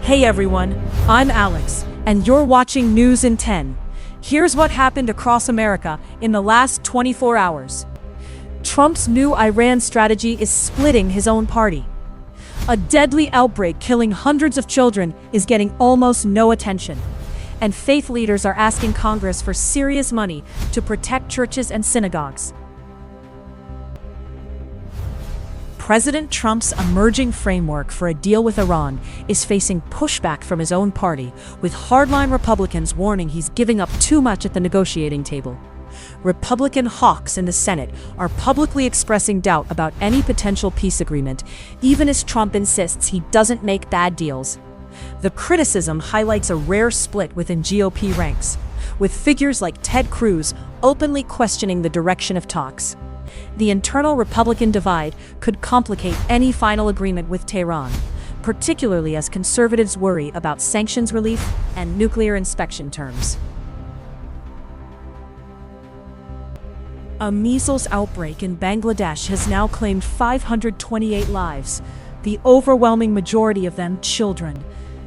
Hey everyone, I'm Alex, and you're watching News in 10. Here's what happened across America in the last 24 hours. Trump's new Iran strategy is splitting his own party. A deadly outbreak killing hundreds of children is getting almost no attention. And faith leaders are asking Congress for serious money to protect churches and synagogues. President Trump's emerging framework for a deal with Iran is facing pushback from his own party, with hardline Republicans warning he's giving up too much at the negotiating table. Republican hawks in the Senate are publicly expressing doubt about any potential peace agreement, even as Trump insists he doesn't make bad deals. The criticism highlights a rare split within GOP ranks, with figures like Ted Cruz openly questioning the direction of talks. The internal Republican divide could complicate any final agreement with Tehran, particularly as conservatives worry about sanctions relief and nuclear inspection terms. A measles outbreak in Bangladesh has now claimed 528 lives, the overwhelming majority of them children.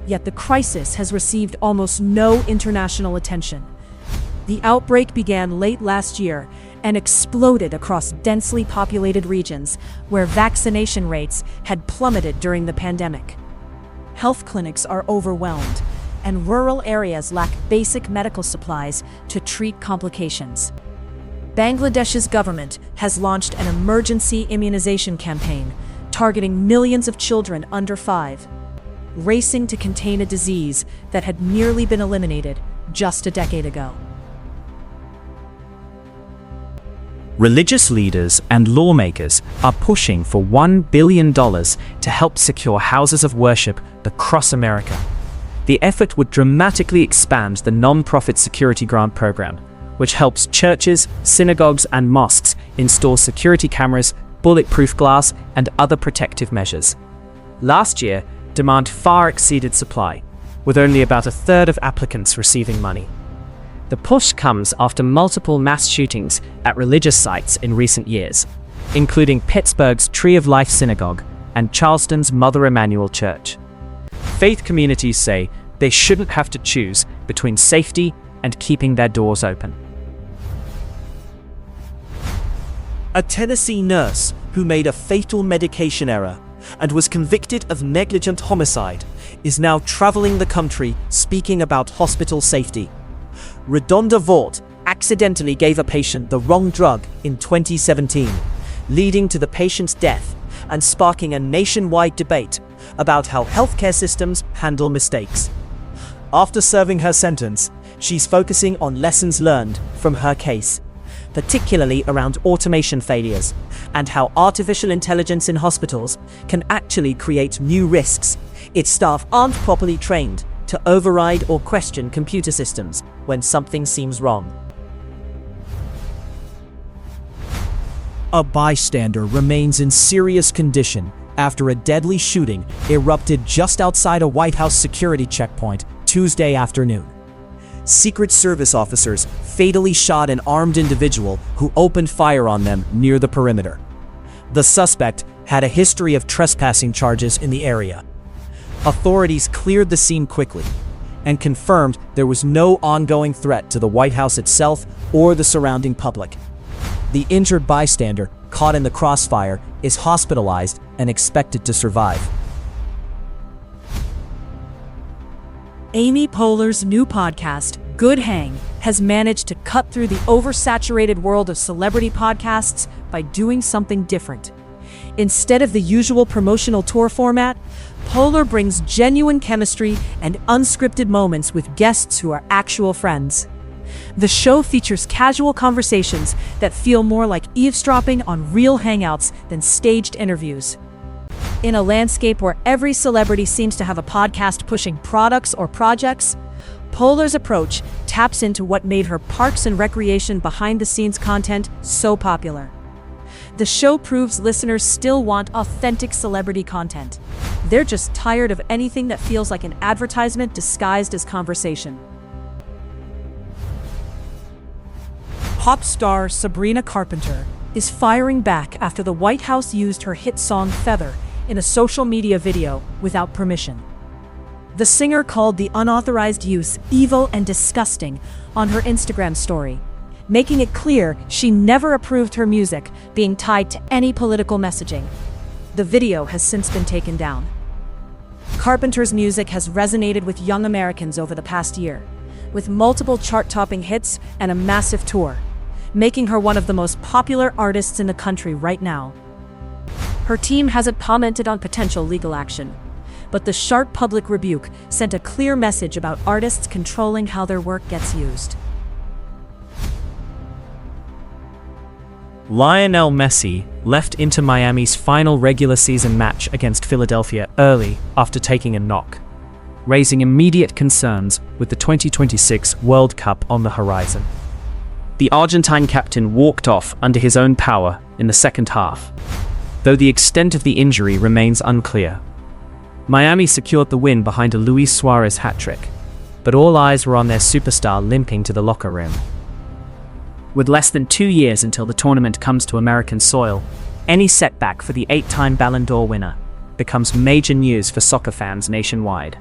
Yet the crisis has received almost no international attention. The outbreak began late last year and exploded across densely populated regions where vaccination rates had plummeted during the pandemic. Health clinics are overwhelmed, and rural areas lack basic medical supplies to treat complications. Bangladesh's government has launched an emergency immunization campaign targeting millions of children under 5, racing to contain a disease that had nearly been eliminated just a decade ago. Religious leaders and lawmakers are pushing for $1 billion to help secure houses of worship across America. The effort would dramatically expand the non-profit security grant program, which helps churches, synagogues, and mosques install security cameras, bulletproof glass, and other protective measures. Last year, demand far exceeded supply, with only about a third of applicants receiving money. The push comes after multiple mass shootings at religious sites in recent years, including Pittsburgh's Tree of Life Synagogue and Charleston's Mother Emanuel Church. Faith communities say they shouldn't have to choose between safety and keeping their doors open. A Tennessee nurse who made a fatal medication error and was convicted of negligent homicide is now traveling the country speaking about hospital safety. Redonda Vaught accidentally gave a patient the wrong drug in 2017, leading to the patient's death and sparking a nationwide debate about how healthcare systems handle mistakes. After serving her sentence, she's focusing on lessons learned from her case, particularly around automation failures and how artificial intelligence in hospitals can actually create new risks. Its staff aren't properly trained to override or question computer systems when something seems wrong. A bystander remains in serious condition after a deadly shooting erupted just outside a White House security checkpoint Tuesday afternoon. Secret Service officers fatally shot an armed individual who opened fire on them near the perimeter. The suspect had a history of trespassing charges in the area. Authorities cleared the scene quickly and confirmed there was no ongoing threat to the White House itself or the surrounding public. The injured bystander, caught in the crossfire, is hospitalized and expected to survive. Amy Poehler's new podcast, Good Hang, has managed to cut through the oversaturated world of celebrity podcasts by doing something different. Instead of the usual promotional tour format, Poehler brings genuine chemistry and unscripted moments with guests who are actual friends. The show features casual conversations that feel more like eavesdropping on real hangouts than staged interviews. In a landscape where every celebrity seems to have a podcast pushing products or projects, Poehler's approach taps into what made her Parks and Recreation behind-the-scenes content so popular. The show proves listeners still want authentic celebrity content. They're just tired of anything that feels like an advertisement disguised as conversation. Pop star Sabrina Carpenter is firing back after the White House used her hit song Feather in a social media video without permission. The singer called the unauthorized use evil and disgusting on her Instagram story, making it clear she never approved her music being tied to any political messaging. The video has since been taken down. Carpenter's music has resonated with young Americans over the past year, with multiple chart-topping hits and a massive tour, making her one of the most popular artists in the country right now. Her team hasn't commented on potential legal action, but the sharp public rebuke sent a clear message about artists controlling how their work gets used. Lionel Messi left Inter Miami's final regular season match against Philadelphia early after taking a knock, raising immediate concerns with the 2026 World Cup on the horizon. The Argentine captain walked off under his own power in the second half, though the extent of the injury remains unclear. Miami secured the win behind a Luis Suarez hat-trick, but all eyes were on their superstar limping to the locker room. With less than 2 years until the tournament comes to American soil, any setback for the 8-time Ballon d'Or winner becomes major news for soccer fans nationwide.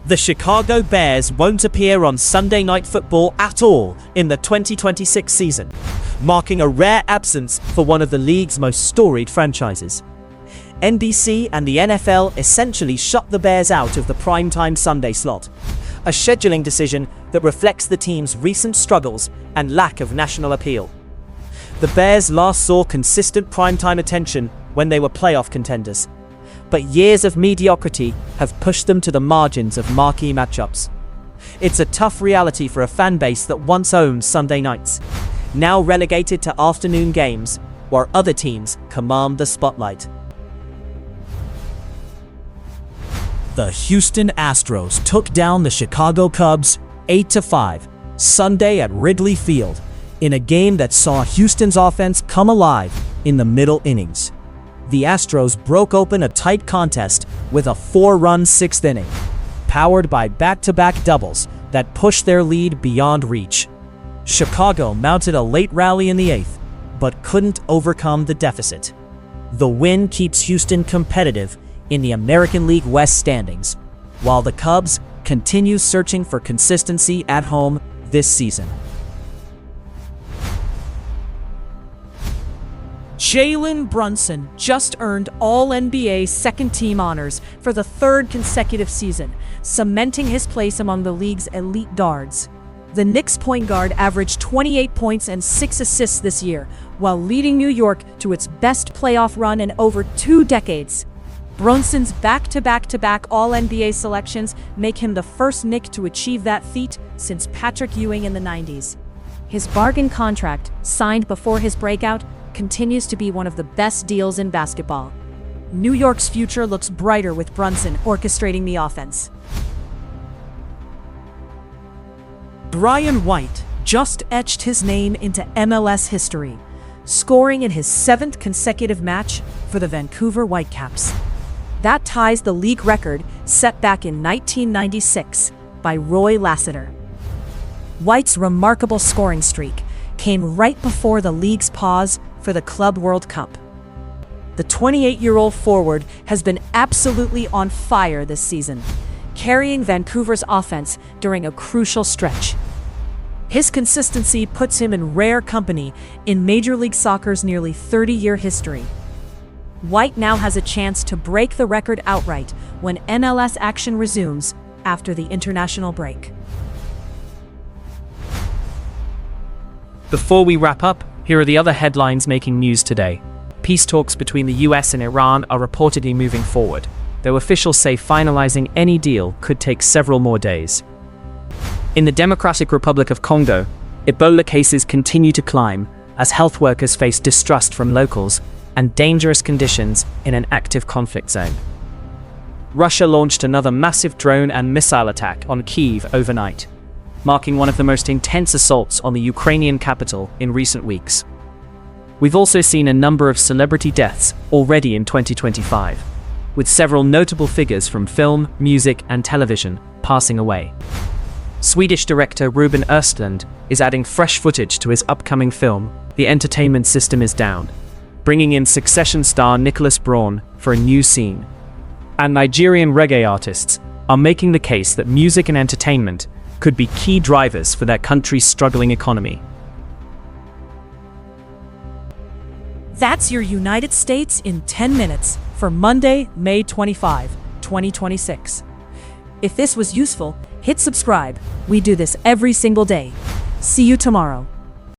The Chicago Bears won't appear on Sunday Night Football at all in the 2026 season, marking a rare absence for one of the league's most storied franchises. NBC and the NFL essentially shut the Bears out of the primetime Sunday slot, a scheduling decision that reflects the team's recent struggles and lack of national appeal. The Bears last saw consistent primetime attention when they were playoff contenders, but years of mediocrity have pushed them to the margins of marquee matchups. It's a tough reality for a fan base that once owned Sunday nights, now relegated to afternoon games where other teams command the spotlight. The Houston Astros took down the Chicago Cubs 8-5 Sunday at Wrigley Field in a game that saw Houston's offense come alive in the middle innings. The Astros broke open a tight contest with a 4-run sixth inning, powered by back-to-back doubles that pushed their lead beyond reach. Chicago mounted a late rally in the eighth, but couldn't overcome the deficit. The win keeps Houston competitive in the American League West standings, while the Cubs continue searching for consistency at home this season. Jalen Brunson just earned All-NBA second-team honors for the third consecutive season, cementing his place among the league's elite guards. The Knicks point guard averaged 28 points and 6 assists this year, while leading New York to its best playoff run in over 2 decades. Brunson's back-to-back-to-back All-NBA selections make him the first Knick to achieve that feat since Patrick Ewing in the 90s. His bargain contract, signed before his breakout, continues to be one of the best deals in basketball. New York's future looks brighter with Brunson orchestrating the offense. Brian White just etched his name into MLS history, scoring in his 7th consecutive match for the Vancouver Whitecaps. That ties the league record set back in 1996 by Roy Lassiter. White's remarkable scoring streak came right before the league's pause for the Club World Cup. The 28-year-old forward has been absolutely on fire this season, carrying Vancouver's offense during a crucial stretch. His consistency puts him in rare company in Major League Soccer's nearly 30-year history. White now has a chance to break the record outright when MLS action resumes after the international break. Before we wrap up, here are the other headlines making news today. Peace talks between the US and Iran are reportedly moving forward, though officials say finalizing any deal could take several more days. In the Democratic Republic of Congo, Ebola cases continue to climb as health workers face distrust from locals and dangerous conditions in an active conflict zone. Russia launched another massive drone and missile attack on Kyiv overnight, marking one of the most intense assaults on the Ukrainian capital in recent weeks. We've also seen a number of celebrity deaths already in 2025, with several notable figures from film, music, and television passing away. Swedish director Ruben Östlund is adding fresh footage to his upcoming film, The Entertainment System is Down, bringing in Succession star Nicholas Braun for a new scene. and Nigerian reggae artists are making the case that music and entertainment could be key drivers for their country's struggling economy. That's your United States in 10 minutes for Monday, May 25, 2026. If this was useful, hit subscribe. We do this every single day. See you tomorrow.